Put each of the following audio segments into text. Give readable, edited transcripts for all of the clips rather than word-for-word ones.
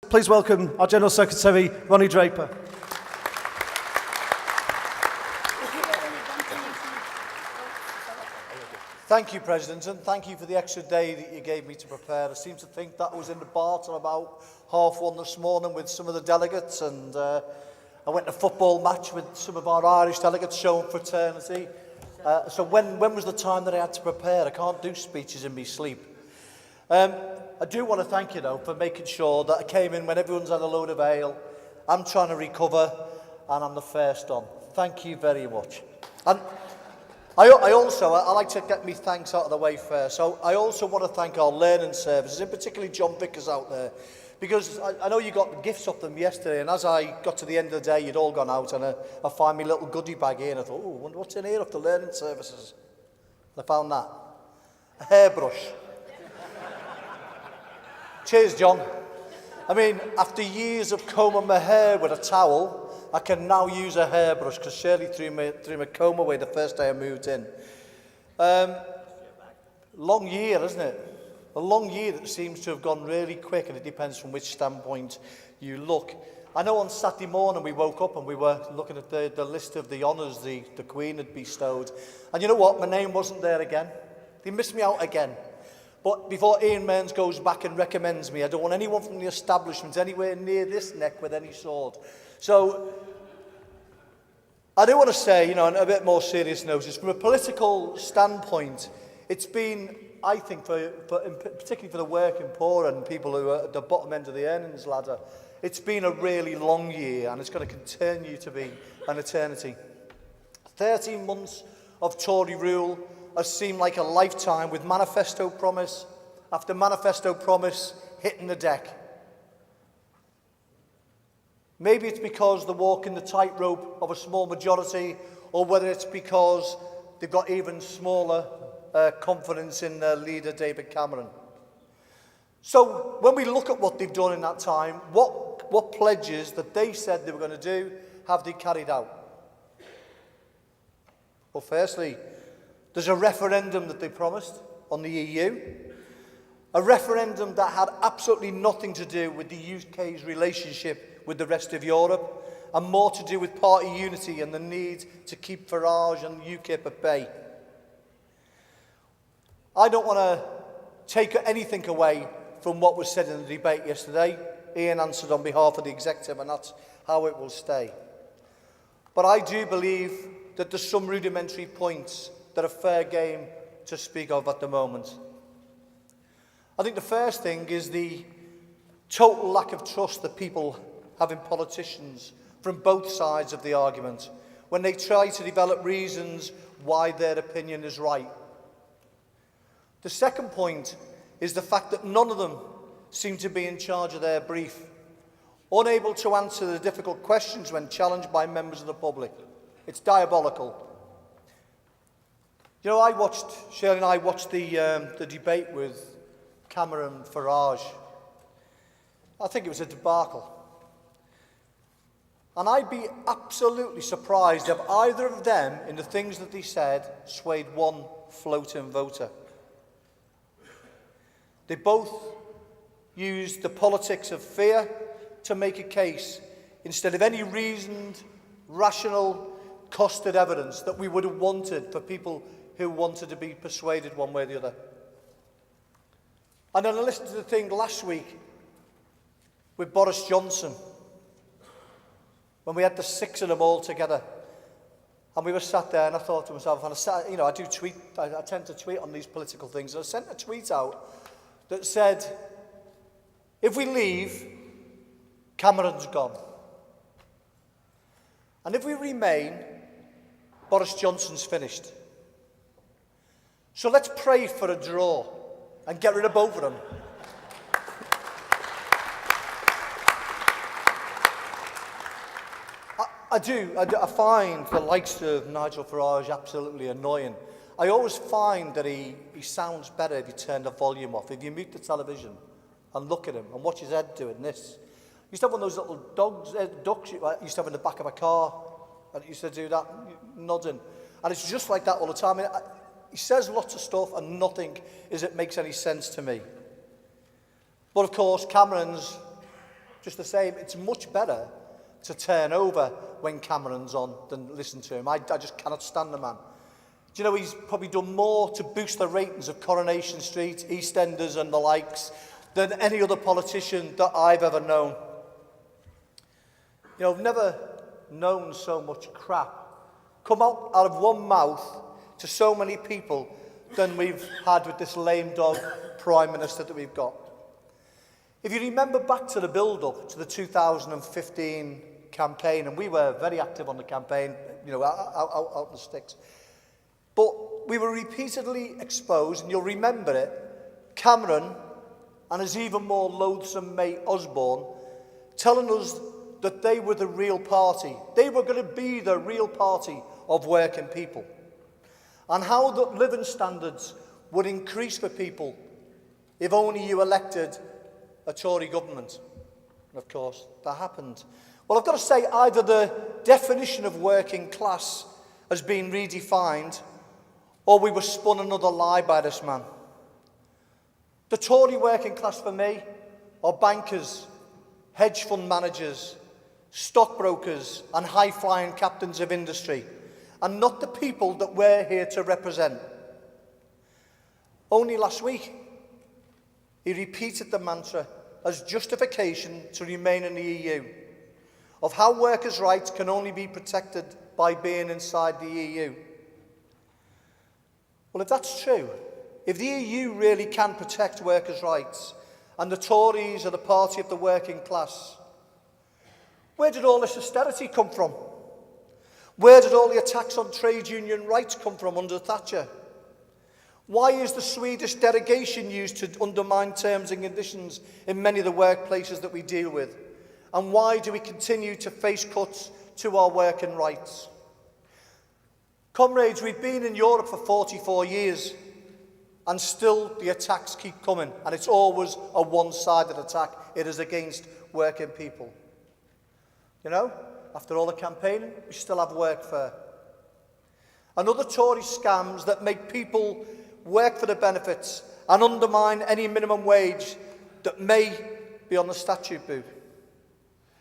Please welcome our General Secretary, Ronnie Draper. Thank you, President, and thank you for the extra day that you gave me to prepare. I seem to think that was in the bar till about 1:30 this morning with some of the delegates, and I went to a football match with some of our Irish delegates showing fraternity. So when was the time that I had to prepare? I can't do speeches in my sleep. I do want to thank you, though, for making sure that I came in when everyone's had a load of ale. I'm trying to recover, and I'm the first on. Thank you very much. And I like to get me thanks out of the way first. So I also want to thank our learning services, and particularly John Vickers out there, because I know you got gifts off them yesterday, and as I got to the end of the day, you'd all gone out, and I find my little goodie bag here, and I thought, oh, I wonder what's in here off the learning services. And I found that. A hairbrush. Cheers, John. I mean, after years of combing my hair with a towel, I can now use a hairbrush because Shirley threw my comb away the first day I moved in. Long year, isn't it? A long year that seems to have gone really quick, and it depends from which standpoint you look. I know on Saturday morning we woke up and we were looking at the list of the honours the Queen had bestowed. And you know what? My name wasn't there again. They missed me out again. But before Ian Mearns goes back and recommends me, I don't want anyone from the establishment anywhere near this neck with any sword. So I do want to say, on a bit more serious notice, from a political standpoint, it's been, I think, particularly for the working poor and people who are at the bottom end of the earnings ladder, it's been a really long year, and it's going to continue to be an eternity. 13 months of Tory rule has seemed like a lifetime, with manifesto promise after manifesto promise hitting the deck. Maybe it's because they're walking the tightrope of a small majority, or whether it's because they've got even smaller confidence in their leader, David Cameron. So when we look at what they've done in that time, what pledges that they said they were going to do have they carried out? Well, firstly, there's a referendum that they promised on the EU, a referendum that had absolutely nothing to do with the UK's relationship with the rest of Europe, and more to do with party unity and the need to keep Farage and UKIP at bay. I don't want to take anything away from what was said in the debate yesterday. Ian answered on behalf of the executive, and that's how it will stay. But I do believe that there's some rudimentary points that are fair game to speak of at the moment. I think the first thing is the total lack of trust that people have in politicians from both sides of the argument when they try to develop reasons why their opinion is right. The second point is the fact that none of them seem to be in charge of their brief, unable to answer the difficult questions when challenged by members of the public. It's diabolical. Shirley and I watched the debate with Cameron and Farage. I think it was a debacle. And I'd be absolutely surprised if either of them, in the things that they said, swayed one floating voter. They both used the politics of fear to make a case instead of any reasoned, rational, costed evidence that we would have wanted for people who wanted to be persuaded one way or the other. And then I listened to the thing last week with Boris Johnson, when we had the six of them all together, and we were sat there, and I thought to myself, and I tend to tweet on these political things, and I sent a tweet out that said, if we leave, Cameron's gone. And if we remain, Boris Johnson's finished. So let's pray for a draw and get rid of both of them. I find the likes of Nigel Farage absolutely annoying. I always find that he sounds better if you turn the volume off. If you mute the television and look at him and watch his head doing this. I used to have one of those little ducks you used to have in the back of a car, and he used to do that, nodding. And it's just like that all the time. He says lots of stuff and nothing makes any sense to me. But of course, Cameron's just the same, it's much better to turn over when Cameron's on than listen to him. I just cannot stand the man. Do you know, he's probably done more to boost the ratings of Coronation Street, EastEnders and the likes than any other politician that I've ever known. You know, I've never known so much crap come out of one mouth to so many people than we've had with this lame dog Prime Minister that we've got. If you remember back to the build-up to the 2015 campaign, and we were very active on the campaign, you know, out in the sticks, but we were repeatedly exposed, and you'll remember it, Cameron and his even more loathsome mate Osborne telling us that they were the real party. They were going to be the real party of working people. And how the living standards would increase for people if only you elected a Tory government. And of course, that happened. Well, I've got to say, either the definition of working class has been redefined, or we were spun another lie by this man. The Tory working class for me are bankers, hedge fund managers, stockbrokers and high-flying captains of industry, and not the people that we're here to represent. Only last week, he repeated the mantra as justification to remain in the EU, of how workers' rights can only be protected by being inside the EU. Well, if that's true, if the EU really can protect workers' rights, and the Tories are the party of the working class, where did all this austerity come from? Where did all the attacks on trade union rights come from under Thatcher? Why is the Swedish delegation used to undermine terms and conditions in many of the workplaces that we deal with? And why do we continue to face cuts to our working rights? Comrades, we've been in Europe for 44 years, and still the attacks keep coming, and it's always a one-sided attack. It is against working people. You know, after all the campaigning, we still have workfare. And other Tory scams that make people work for the benefits and undermine any minimum wage that may be on the statute book.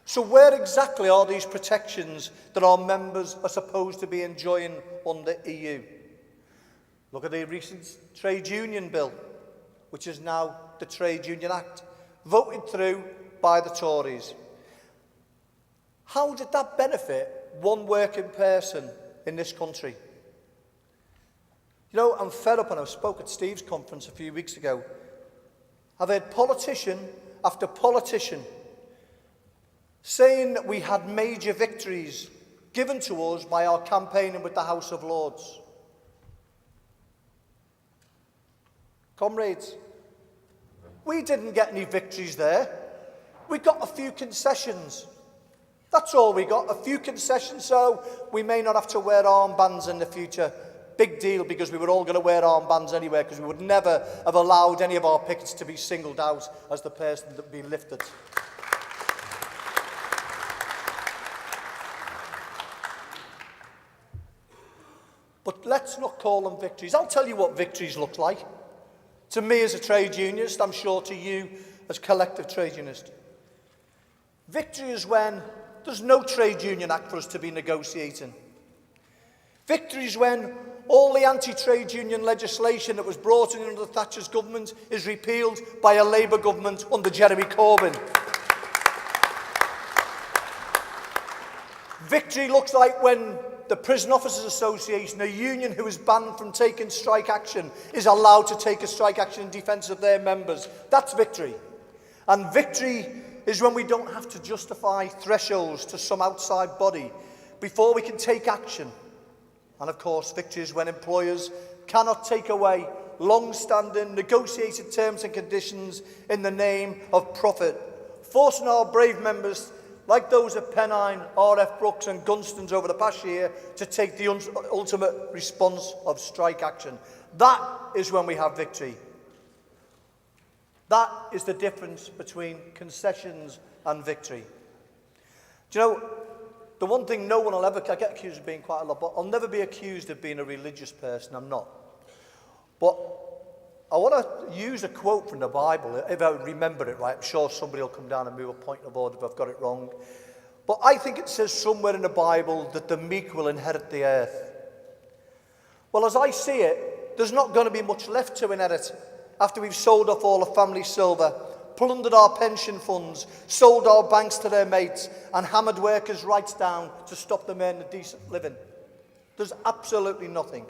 So where exactly are these protections that our members are supposed to be enjoying under EU? Look at the recent trade union bill, which is now the Trade Union Act, voted through by the Tories. How did that benefit one working person in this country? You know, I'm fed up, and I spoke at Steve's conference a few weeks ago. I've heard politician after politician saying that we had major victories given to us by our campaigning with the House of Lords. Comrades, we didn't get any victories there. We got a few concessions. That's all we got, a few concessions, so we may not have to wear armbands in the future. Big deal, because we were all going to wear armbands anyway, because we would never have allowed any of our pickets to be singled out as the person that would be lifted. But let's not call them victories. I'll tell you what victories look like. To me as a trade unionist, I'm sure to you as collective trade unionist. Victory is when there's no trade union act for us to be negotiating. Victory is when all the anti-trade union legislation that was brought in under the Thatcher's government is repealed by a Labour government under Jeremy Corbyn. Victory looks like when the Prison Officers Association, a union who is banned from taking strike action, is allowed to take a strike action in defence of their members. That's victory. And victory is when we don't have to justify thresholds to some outside body before we can take action. And of course, victory is when employers cannot take away long-standing negotiated terms and conditions in the name of profit, forcing our brave members, like those at Pennine, RF Brooks and Gunstons over the past year, to take the ultimate response of strike action. That is when we have victory. That is the difference between concessions and victory. Do you know, the one thing no one will ever, I get accused of being quite a lot, but I'll never be accused of being a religious person. I'm not. But I want to use a quote from the Bible, if I remember it right. I'm sure somebody will come down and move a point of order if I've got it wrong. But I think it says somewhere in the Bible that the meek will inherit the earth. Well, as I see it, there's not going to be much left to inherit after we've sold off all the family silver, plundered our pension funds, sold our banks to their mates, and hammered workers' rights down to stop them earning a decent living. There's absolutely nothing.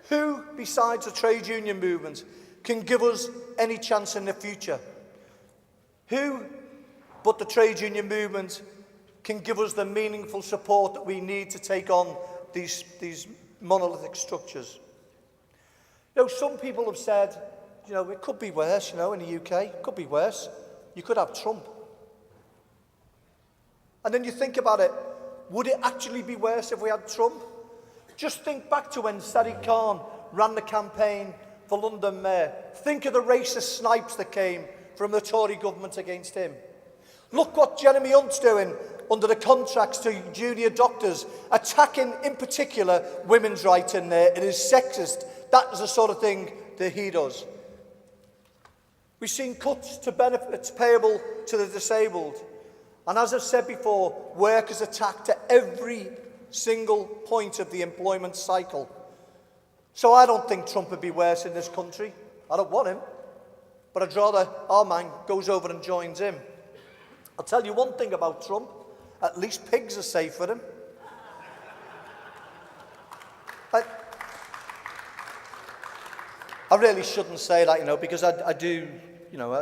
Who, besides the trade union movement, can give us any chance in the future? Who but the trade union movement can give us the meaningful support that we need to take on these monolithic structures? You know, some people have said, you know, it could be worse, you know, in the UK. It could be worse. You could have Trump. And then you think about it, would it actually be worse if we had Trump? Just think back to when Sadiq Khan ran the campaign for London Mayor. Think of the racist snipes that came from the Tory government against him. Look what Jeremy Hunt's doing under the contracts to junior doctors, attacking in particular women's rights in there. It is sexist. That is the sort of thing that he does. We've seen cuts to benefits payable to the disabled. And as I've said before, workers attacked at every single point of the employment cycle. So I don't think Trump would be worse in this country. I don't want him. But I'd rather our man goes over and joins him. I'll tell you one thing about Trump. At least pigs are safe for him. I really shouldn't say that, you know, because I do, you know,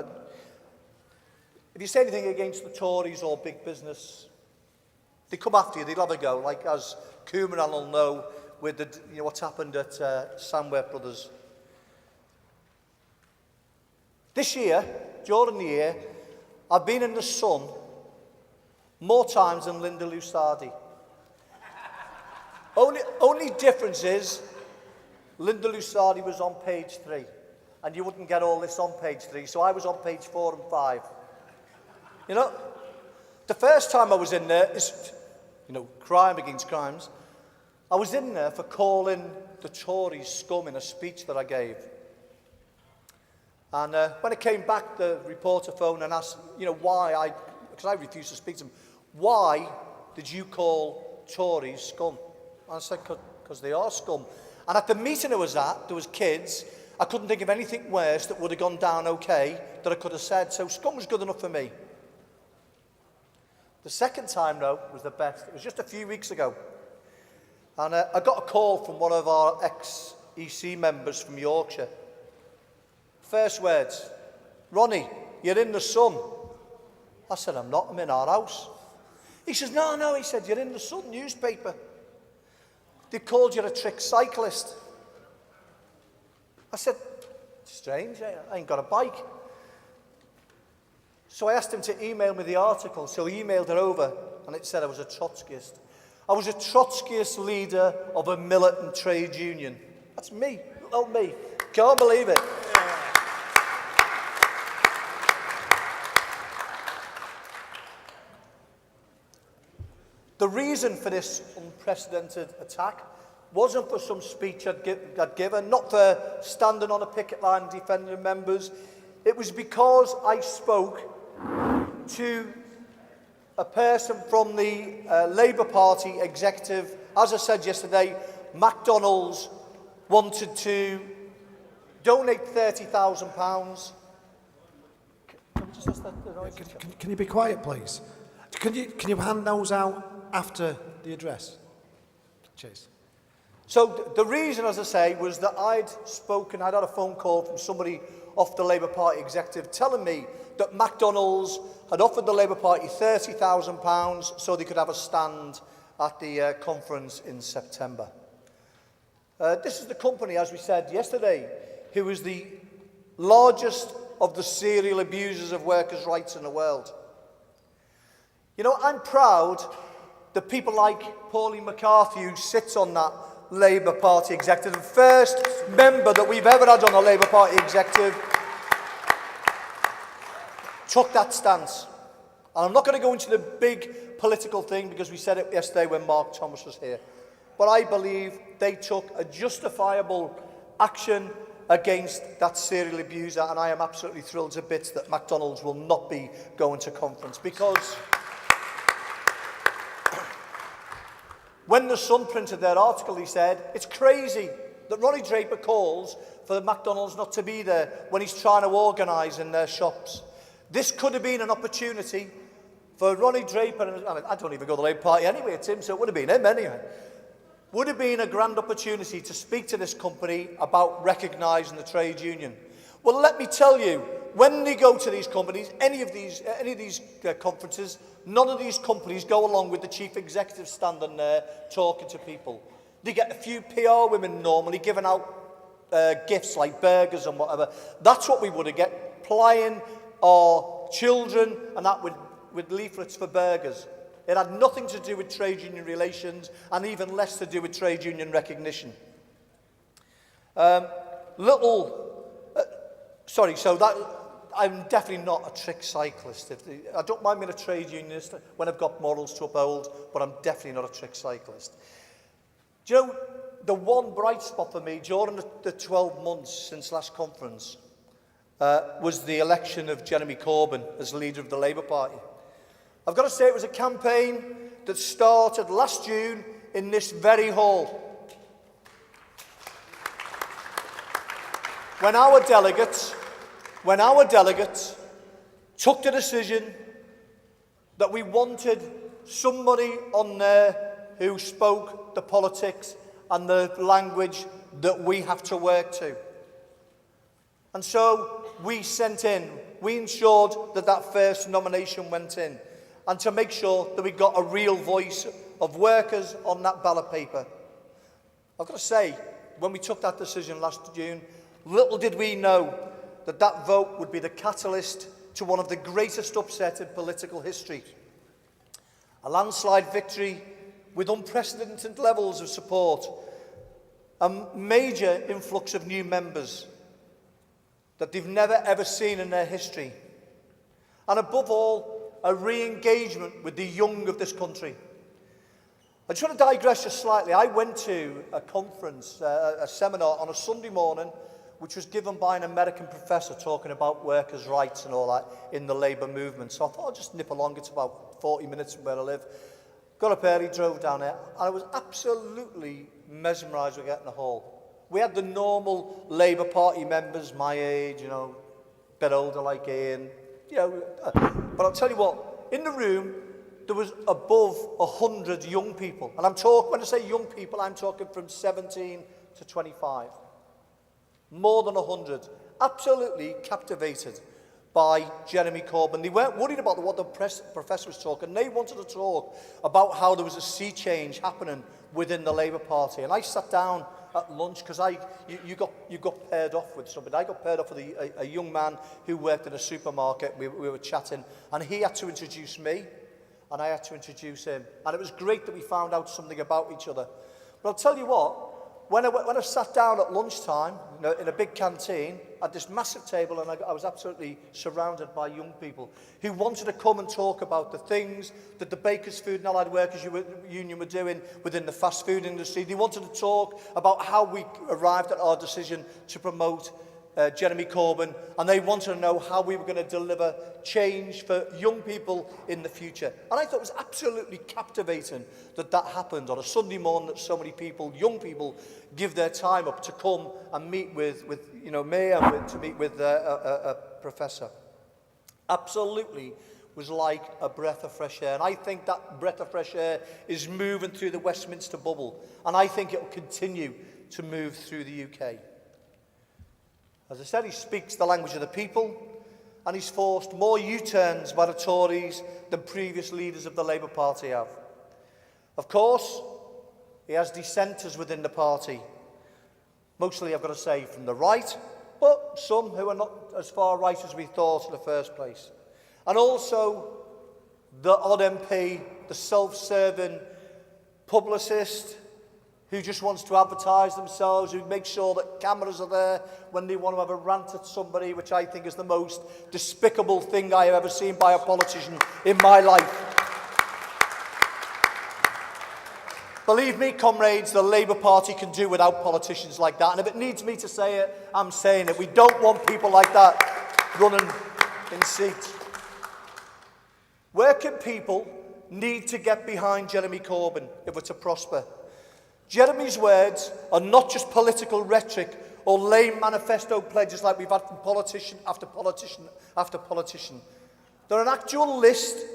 if you say anything against the Tories or big business, they come after you, they'll have a go, like as Coomerall will know with the, you know, what's happened at Sandworth Brothers. This year, during the year, I've been in the sun more times than Linda Lusardi. Only difference is Linda Lusardi was on page 3, and you wouldn't get all this on page 3, so I was on page 4 and 5. You know, the first time I was in there is, you know, crime against crimes. I was in there for calling the Tories scum in a speech that I gave. And when it came back, the reporter phoned and asked, you know, why because I refused to speak to him, why did you call Tories scum? And I said, because they are scum. And at the meeting I was at, there was kids. I couldn't think of anything worse that would have gone down okay that I could have said. So scum was good enough for me. The second time, though, was the best. It was just a few weeks ago. And I got a call from one of our ex-EC members from Yorkshire. First words, Ronnie, you're in the sun. I said, I'm not, I'm in our house. He says, no, he said, you're in the Sun newspaper. They called you a trick cyclist. I said, strange, I ain't got a bike. So I asked him to email me the article, so he emailed it over, and it said I was a Trotskyist. I was a Trotskyist leader of a militant trade union. That's me, little me. Can't believe it. The reason for this unprecedented attack wasn't for some speech I'd given, not for standing on a picket line and defending members. It was because I spoke to a person from the Labour Party executive. As I said yesterday, McDonald's wanted to donate £30,000. Can you be quiet, please? Can you hand those out after the address? Cheers. So the reason, as I say, was that I'd had a phone call from somebody off the Labour Party executive telling me that McDonald's had offered the Labour Party £30,000 so they could have a stand at the conference in September. This is the company, as we said yesterday, who is the largest of the serial abusers of workers' rights in the world. You know, I'm proud that people like Pauline McCarthy, who sits on that Labour Party executive, the first member that we've ever had on a Labour Party executive, took that stance. And I'm not going to go into the big political thing because we said it yesterday when Mark Thomas was here. But I believe they took a justifiable action against that serial abuser, and I am absolutely thrilled to bits that McDonald's will not be going to conference, because when the Sun printed their article, he said, it's crazy that Ronnie Draper calls for the McDonald's not to be there when he's trying to organise in their shops. This could have been an opportunity for Ronnie Draper, and I don't even go to the Labour Party anyway, it's him, so it would have been him anyway. Would have been a grand opportunity to speak to this company about recognising the trade union. Well, let me tell you, when they go to these companies, any of these conferences, none of these companies go along with the chief executive standing there talking to people. They get a few PR women normally giving out gifts like burgers and whatever. That's what we would have get, plying our children and that with leaflets for burgers. It had nothing to do with trade union relations and even less to do with trade union recognition. I'm definitely not a trick cyclist. I don't mind being a trade unionist when I've got morals to uphold, but I'm definitely not a trick cyclist. Do you know, the one bright spot for me during the 12 months since last conference was the election of Jeremy Corbyn as leader of the Labour Party. I've got to say it was a campaign that started last June in this very hall. When our delegates took the decision that we wanted somebody on there who spoke the politics and the language that we have to work to. And so we ensured that first nomination went in, and to make sure that we got a real voice of workers on that ballot paper. I've got to say, when we took that decision last June, little did we know that that vote would be the catalyst to one of the greatest upsets in political history. A landslide victory with unprecedented levels of support, a major influx of new members that they've never ever seen in their history, and above all, a re-engagement with the young of this country. I just want to digress just slightly. I went to a conference, a seminar on a Sunday morning, which was given by an American professor talking about workers' rights and all that in the labour movement. So I thought I'd just nip along. It's about 40 minutes from where I live. Got up early, drove down there, and I was absolutely mesmerised with getting the hall. We had the normal Labour Party members, my age, you know, a bit older like Ian, you know, but I'll tell you what, in the room, there was above 100 young people. And when I say young people, I'm talking from 17 to 25. More than 100. Absolutely captivated by Jeremy Corbyn. They weren't worried about what the professor was talking. They wanted to talk about how there was a sea change happening within the Labour Party. And I sat down at lunch because you got paired off with somebody. I got paired off with a young man who worked in a supermarket. We were chatting, and he had to introduce me, and I had to introduce him. And it was great that we found out something about each other. But I'll tell you what, when I sat down at lunchtime in a big canteen at this massive table, and I was absolutely surrounded by young people who wanted to come and talk about the things that the Bakers Food and Allied Workers Union were doing within the fast food industry. They wanted to talk about how we arrived at our decision to promote Jeremy Corbyn, and they wanted to know how we were going to deliver change for young people in the future. And I thought it was absolutely captivating that happened on a Sunday morning, that so many people, young people, give their time up to come and meet with me and to meet with a professor. Absolutely was like a breath of fresh air. And I think that breath of fresh air is moving through the Westminster bubble. And I think it will continue to move through the UK. As I said, he speaks the language of the people, and he's forced more U-turns by the Tories than previous leaders of the Labour Party have. Of course, he has dissenters within the party. Mostly, I've got to say, from the right, but some who are not as far right as we thought in the first place. And also, the odd MP, the self-serving publicist, who just wants to advertise themselves, who makes sure that cameras are there when they want to have a rant at somebody, which I think is the most despicable thing I have ever seen by a politician in my life. Believe me, comrades, the Labour Party can do without politicians like that. And if it needs me to say it, I'm saying it. We don't want people like that running in seats. Working people need to get behind Jeremy Corbyn if we're to prosper. Jeremy's words are not just political rhetoric or lame manifesto pledges like we've had from politician after politician after politician. They're an actual list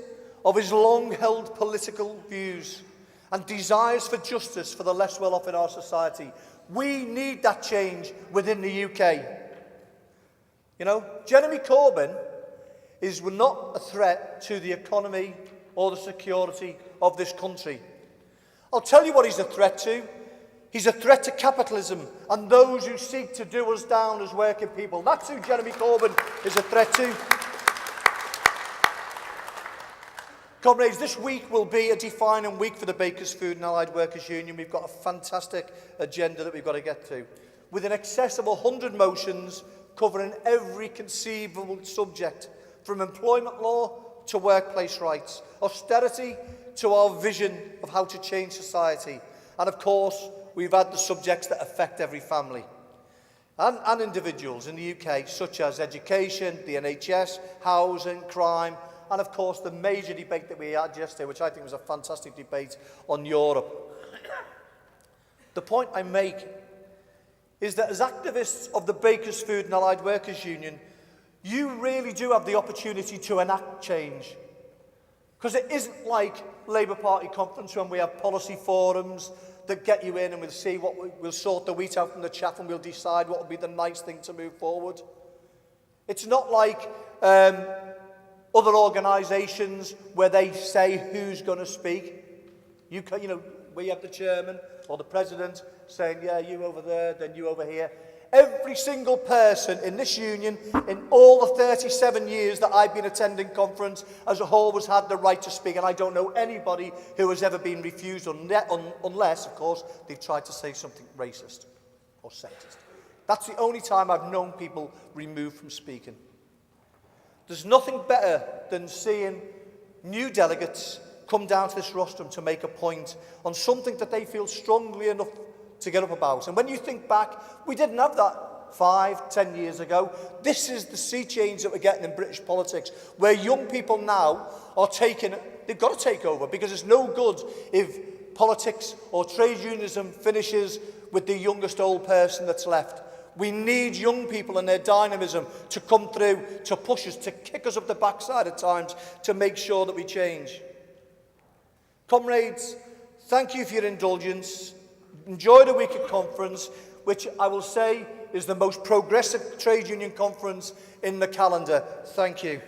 of his long-held political views and desires for justice for the less well-off in our society. We need that change within the UK. You know, Jeremy Corbyn is not a threat to the economy or the security of this country. I'll tell you what he's a threat to. He's a threat to capitalism and those who seek to do us down as working people. That's who Jeremy Corbyn is a threat to. Comrades, this week will be a defining week for the Bakers Food and Allied Workers Union. We've got a fantastic agenda that we've got to get to, with an excess of 100 motions covering every conceivable subject, from employment law to workplace rights, austerity to our vision of how to change society. And of course, we've had the subjects that affect every family and individuals in the UK, such as education, the NHS, housing, crime, and of course the major debate that we had yesterday, which I think was a fantastic debate on Europe. The point I make is that as activists of the Bakers Food and Allied Workers Union, you really do have the opportunity to enact change. Because it isn't like Labour Party conference when we have policy forums that get you in and we'll see what we'll sort the wheat out from the chaff and we'll decide what will be the nice thing to move forward. It's not like other organisations where they say who's going to speak. You know, we have the chairman or the president saying, yeah, you over there, then you over here. Every single person in this union, in all the 37 years that I've been attending conference, has always had the right to speak, and I don't know anybody who has ever been refused unless, of course, they've tried to say something racist or sexist. That's the only time I've known people removed from speaking. There's nothing better than seeing new delegates come down to this rostrum to make a point on something that they feel strongly enough to get up about. And when you think back, we didn't have that 5, 10 years ago. This is the sea change that we're getting in British politics, where young people now are they've got to take over, because it's no good if politics or trade unionism finishes with the youngest old person that's left. We need young people and their dynamism to come through, to push us, to kick us up the backside at times, to make sure that we change. Comrades, thank you for your indulgence. Enjoy the week of conference, which I will say is the most progressive trade union conference in the calendar. Thank you.